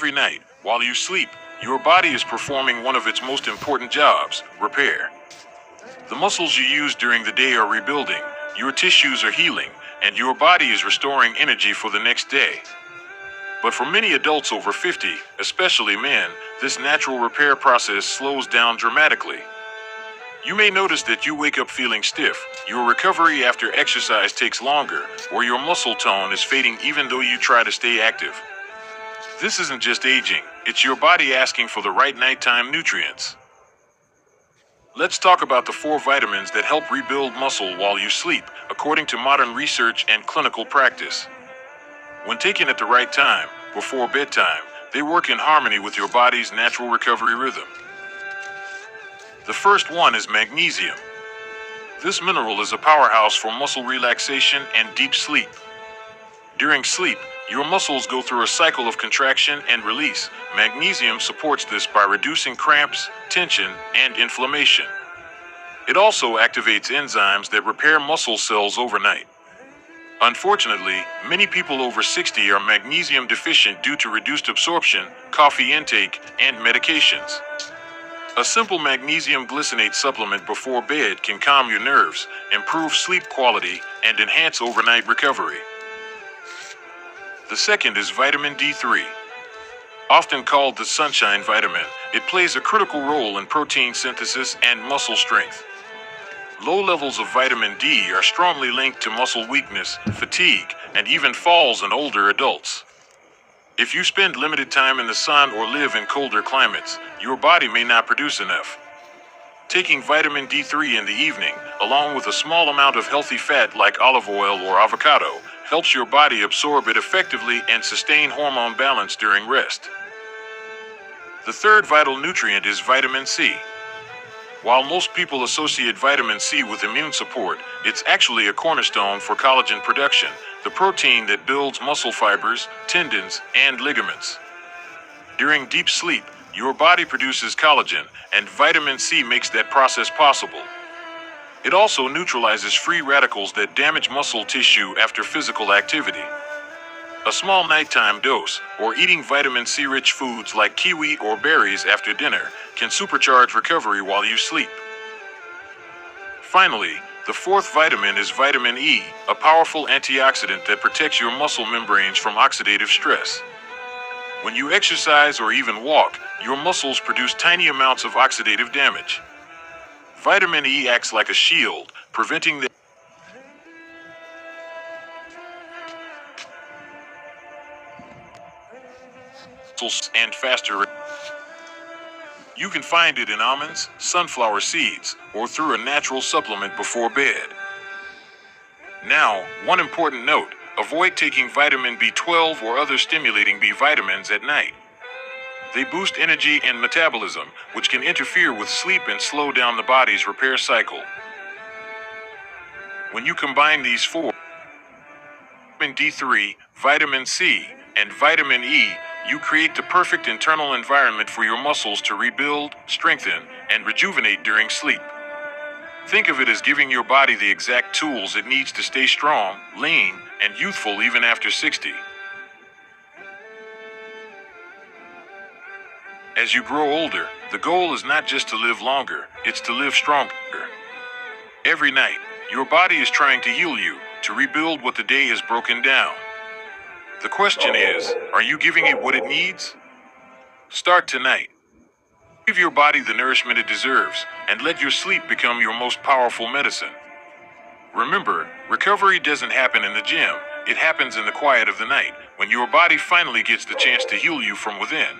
Every night, while you sleep, your body is performing one of its most important jobs, repair. The muscles you use during the day are rebuilding, your tissues are healing, and your body is restoring energy for the next day. But for many adults over 50, especially men, this natural repair process slows down dramatically. You may notice that you wake up feeling stiff, your recovery after exercise takes longer, or your muscle tone is fading even though you try to stay active. This isn't just aging, it's your body asking for the right nighttime nutrients. Let's talk about the 4 vitamins that help rebuild muscle while you sleep, according to modern research and clinical practice. When taken at the right time, before bedtime, they work in harmony with your body's natural recovery rhythm. The first one is magnesium. This mineral is a powerhouse for muscle relaxation and deep sleep. During sleep, your muscles go through a cycle of contraction and release. Magnesium supports this by reducing cramps, tension, and inflammation. It also activates enzymes that repair muscle cells overnight. Unfortunately, many people over 60 are magnesium deficient due to reduced absorption, coffee intake, and medications. A simple magnesium glycinate supplement before bed can calm your nerves, improve sleep quality, and enhance overnight recovery. The second is vitamin D3. Often called the sunshine vitamin, it plays a critical role in protein synthesis and muscle strength. Low levels of vitamin D are strongly linked to muscle weakness, fatigue, and even falls in older adults. If you spend limited time in the sun or live in colder climates, your body may not produce enough. Taking vitamin D3 in the evening, along with a small amount of healthy fat like olive oil or avocado, helps your body absorb it effectively and sustain hormone balance during rest. The third vital nutrient is vitamin C. While most people associate vitamin C with immune support, it's actually a cornerstone for collagen production, the protein that builds muscle fibers, tendons, and ligaments. During deep sleep, your body produces collagen, and vitamin C makes that process possible. It also neutralizes free radicals that damage muscle tissue after physical activity. A small nighttime dose, or eating vitamin C-rich foods like kiwi or berries after dinner, can supercharge recovery while you sleep. Finally, the fourth vitamin is vitamin E, a powerful antioxidant that protects your muscle membranes from oxidative stress. When you exercise or even walk, your muscles produce tiny amounts of oxidative damage. Vitamin E acts like a shield, preventing the and faster. You can find it in almonds, sunflower seeds, or through a natural supplement before bed. Now, one important note, avoid taking vitamin B12 or other stimulating B vitamins at night. They boost energy and metabolism, which can interfere with sleep and slow down the body's repair cycle. When you combine these 4, vitamin D3, vitamin C, and vitamin E, you create the perfect internal environment for your muscles to rebuild, strengthen, and rejuvenate during sleep. Think of it as giving your body the exact tools it needs to stay strong, lean, and youthful even after 60. As you grow older, the goal is not just to live longer, it's to live stronger. Every night, your body is trying to heal you, to rebuild what the day has broken down. The question is, are you giving it what it needs? Start tonight. Give your body the nourishment it deserves, and let your sleep become your most powerful medicine. Remember, recovery doesn't happen in the gym. It happens in the quiet of the night, when your body finally gets the chance to heal you from within.